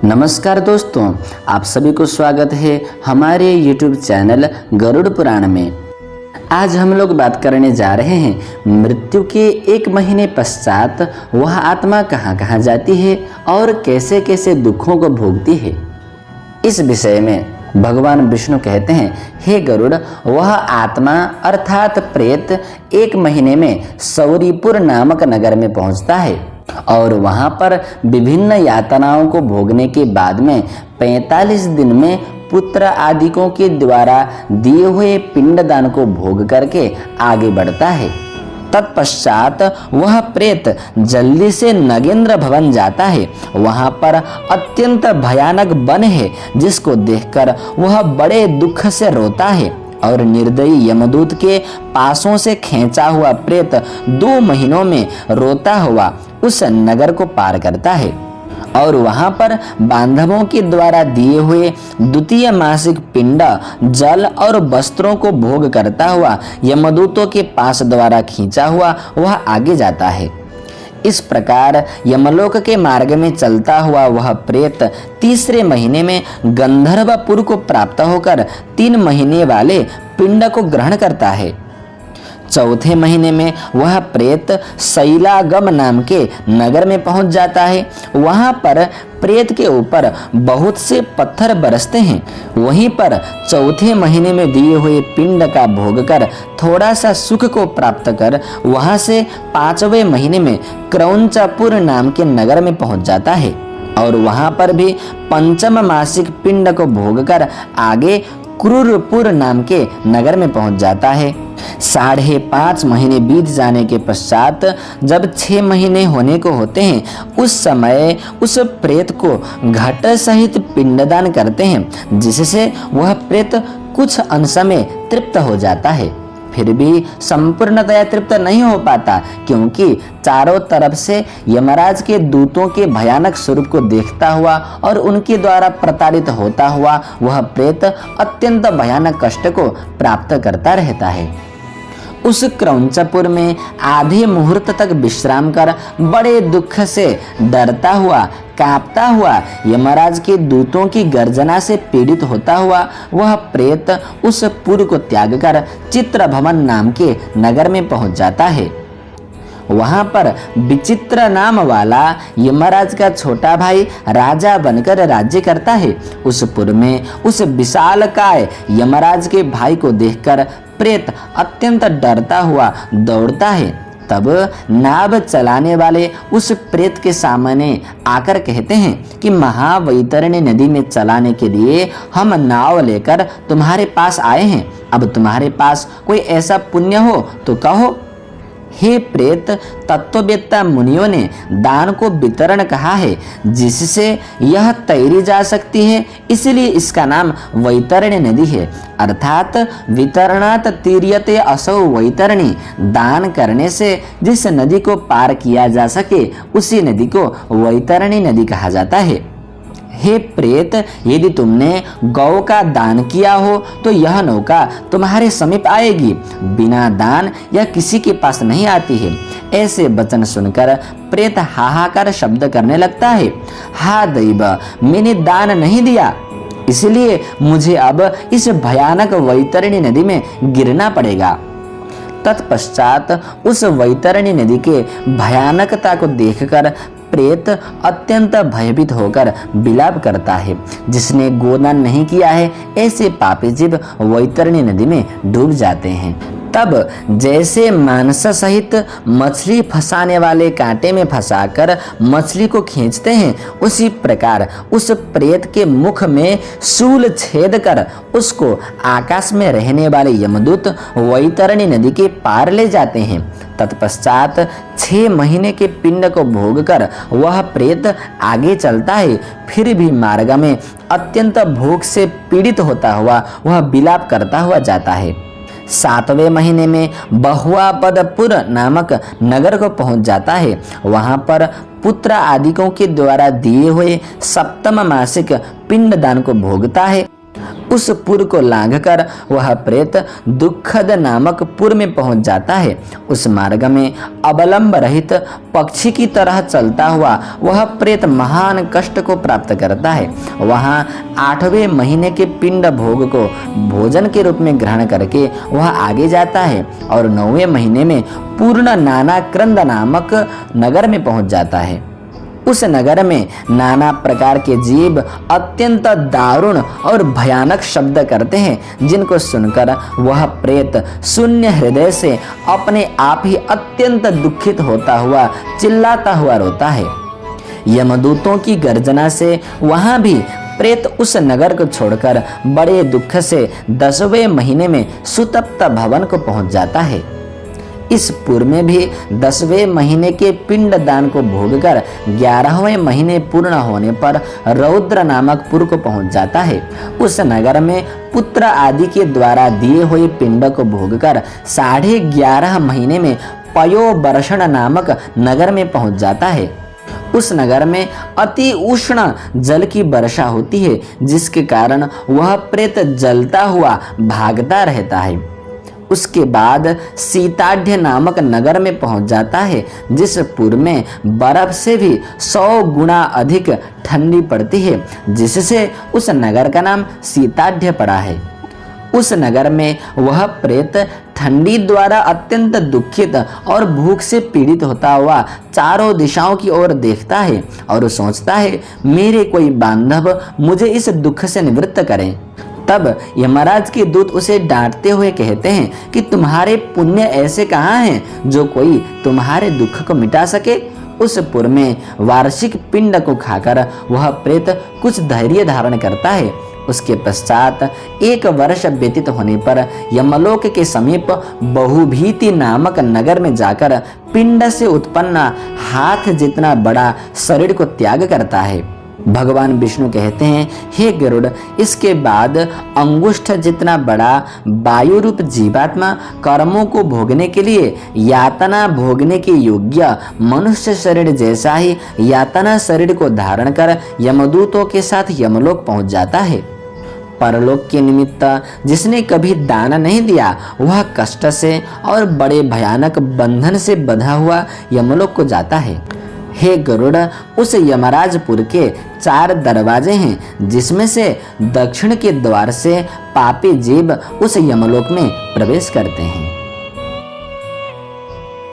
नमस्कार दोस्तों, आप सभी को स्वागत है हमारे YouTube चैनल गरुड़ पुराण में। आज हम लोग बात करने जा रहे हैं मृत्यु के 1 महीने पश्चात वह आत्मा कहाँ कहाँ जाती है और कैसे कैसे दुखों को भोगती है। इस विषय में भगवान विष्णु कहते हैं, हे गरुड़, वह आत्मा अर्थात प्रेत 1 महीने में सौरीपुर नामक नगर में पहुंचता है और वहां पर विभिन्न यातनाओं को भोगने के बाद में 45 दिन में पुत्र आदिकों के द्वारा दिए हुए पिंडदान को भोग करके आगे बढ़ता है। तत्पश्चात वह प्रेत जल्दी से नगेंद्र भवन जाता है। वहां पर अत्यंत भयानक वन है जिसको देखकर वह बड़े दुख से रोता है और निर्दयी यमदूत के पासों से खींचा हुआ प्रेत 2 महीनों में रोता हुआ उस नगर को पार करता है और वहां पर बांधवों के द्वारा दिए हुए द्वितीय मासिक पिंड, जल और वस्त्रों को भोग करता हुआ यमदूतों के पास द्वारा खींचा हुआ वह आगे जाता है। इस प्रकार यमलोक के मार्ग में चलता हुआ वह प्रेत 3रे महीने में गंधर्वपुर को प्राप्त होकर 3 महीने वाले पिंड को ग्रहण करता है। 4थे महीने में वह प्रेत शैलागम नाम के नगर में पहुंच जाता है। वहां पर प्रेत के ऊपर बहुत से पत्थर बरसते हैं। वहीं पर 4थे महीने में दिए हुए पिंड का भोग कर थोड़ा सा सुख को प्राप्त कर वहां से 5वें महीने में क्रौंचापुर नाम के नगर में पहुंच जाता है और वहां पर भी 5म मासिक पिंड को भोग कर आगे क्रूरपुर नाम के नगर में पहुंच जाता है। 5.5 महीने बीत जाने के पश्चात जब 6 महीने होने को होते हैं उस समय उस प्रेत को घट सहित पिंडदान करते हैं, जिससे वह प्रेत कुछ अंश में तृप्त हो जाता है। फिर भी संपूर्णतया तृप्त नहीं हो पाता, क्योंकि चारों तरफ से यमराज के दूतों के भयानक स्वरूप को देखता हुआ और उनके द्वारा प्रताड़ित होता हुआ वह प्रेत अत्यंत भयानक कष्ट को प्राप्त करता रहता है। उस क्रौंचापुर में आधे मुहूर्त तक विश्राम कर बड़े दुख से डरता हुआ कांपता हुआ यमराज के दूतों की गर्जना से पीड़ित होता हुआ वह प्रेत उस पुर को त्याग कर चित्रभवन नाम के नगर में पहुंच जाता है। वहां पर विचित्र नाम वाला यमराज का छोटा भाई राजा बनकर राज्य करता है। उस पुर में उस विशालकाय यमराज के भाई को देखकर प्रेत अत्यंत डरता हुआ दौड़ता है। तब नाव चलाने वाले उस प्रेत के सामने आकर कहते हैं कि महावैतरणी नदी में चलाने के लिए हम नाव लेकर तुम्हारे पास आए हैं। अब तुम्हारे पास कोई ऐसा पुण्य हो तो कहो। हे प्रेत, तत्ववेत्ता मुनियों ने दान को वितरण कहा है जिससे यह तैरी जा सकती है, इसलिए इसका नाम वैतरणी नदी है। अर्थात वितरणात् तीर्यते असौ वैतरणी, दान करने से जिस नदी को पार किया जा सके उसी नदी को वैतरणी नदी कहा जाता है। हे प्रेत, यदि तुमने गौ का दान किया हो तो यह नौका तुम्हारे समीप आएगी, बिना दान यह किसी के पास नहीं आती है। ऐसे वचन सुनकर प्रेत हाहाकार शब्द करने लगता है। हा दैव, मैंने दान नहीं दिया, इसलिए मुझे अब इस भयानक वैतरणी नदी में गिरना पड़ेगा। तत्पश्चात उस वैतरणी नदी के भयानकता को देखकर प्रेत अत्यंत भयभीत होकर विलाप करता है। जिसने गोदान नहीं किया है ऐसे पापी जीव वैतरणी नदी में डूब जाते हैं। तब जैसे मांस सहित मछली फंसाने वाले कांटे में फंसाकर मछली को खींचते हैं, उसी प्रकार उस प्रेत के मुख में शूल छेद कर उसको आकाश में रहने वाले यमदूत वैतरणी नदी के पार ले जाते हैं। तत्पश्चात 6 महीने के पिंड को भोग कर वह प्रेत आगे चलता है। फिर भी मार्ग में अत्यंत भूख से पीड़ित होता हुआ वह विलाप करता हुआ जाता है। 7वें महीने में बहुआपदपुर नामक नगर को पहुंच जाता है। वहां पर पुत्र आदिकों के द्वारा दिए हुए 7म मासिक पिंडदान को भोगता है। उस पुर को लांघकर वह प्रेत दुखद नामक पुर में पहुंच जाता है। उस मार्ग में अवलंब रहित पक्षी की तरह चलता हुआ वह प्रेत महान कष्ट को प्राप्त करता है। वहां 8वें महीने के पिंड भोग को भोजन के रूप में ग्रहण करके वह आगे जाता है और 9वें महीने में पूर्ण नाना क्रंद नामक नगर में पहुंच जाता है। उस नगर में नाना प्रकार के जीव अत्यंत दारुण और भयानक शब्द करते हैं, जिनको सुनकर वह प्रेत शून्य हृदय से अपने आप ही अत्यंत दुखित होता हुआ चिल्लाता हुआ रोता है। यमदूतों की गर्जना से वहां भी प्रेत उस नगर को छोड़कर बड़े दुख से 10वें महीने में सुतप्त भवन को पहुंच जाता है। इस पुर में भी 10वें महीने के पिंड दान को भोगकर 11वें महीने पूर्ण होने पर रौद्र नामक पुर को पहुंच जाता है। उस नगर में पुत्र आदि के द्वारा दिए हुए पिंड को भोगकर 11.5 महीने में पयोवर्षण नामक नगर में पहुंच जाता है। उस नगर में अति उष्ण जल की वर्षा होती है, जिसके कारण वह प्रेत जलता हुआ भागता रहता है। उसके बाद सीताढ़ नामक नगर में पहुंच जाता है, जिस पुर में बर्फ से भी 100 गुना अधिक ठंडी पड़ती है, जिससे उस नगर का नाम सीताढ़ पड़ा है। उस नगर में वह प्रेत ठंडी द्वारा अत्यंत दुखित और भूख से पीड़ित होता हुआ चारों दिशाओं की ओर देखता है और सोचता है, मेरे कोई बांधव मुझे इस दुख से निवृत्त करें। तब यमराज के दूत उसे डांटते हुए कहते हैं कि तुम्हारे पुण्य ऐसे कहाँ हैं जो कोई तुम्हारे दुख को मिटा सके। उस पुर में वार्षिक पिंड को खाकर वह प्रेत कुछ धैर्य धारण करता है। उसके पश्चात 1 वर्ष व्यतीत होने पर यमलोक के समीप बहुभीति नामक नगर में जाकर पिंड से उत्पन्न हाथ जितना बड़ा शरीर को त्याग करता है। भगवान विष्णु कहते हैं, हे गरुड़, इसके बाद अंगुष्ठ जितना बड़ा वायु रूप जीवात्मा कर्मों को भोगने के लिए यातना भोगने के योग्य मनुष्य शरीर जैसा ही यातना शरीर को धारण कर यमदूतों के साथ यमलोक पहुंच जाता है। परलोक के निमित्त जिसने कभी दान नहीं दिया, वह कष्ट से और बड़े भयानक बंधन से बंधा हुआ यमलोक को जाता है। हे गरुड़, उस यमराजपुर के 4 दरवाजे हैं, जिसमें से दक्षिण के द्वार से पापी जीव उस यमलोक में प्रवेश करते हैं।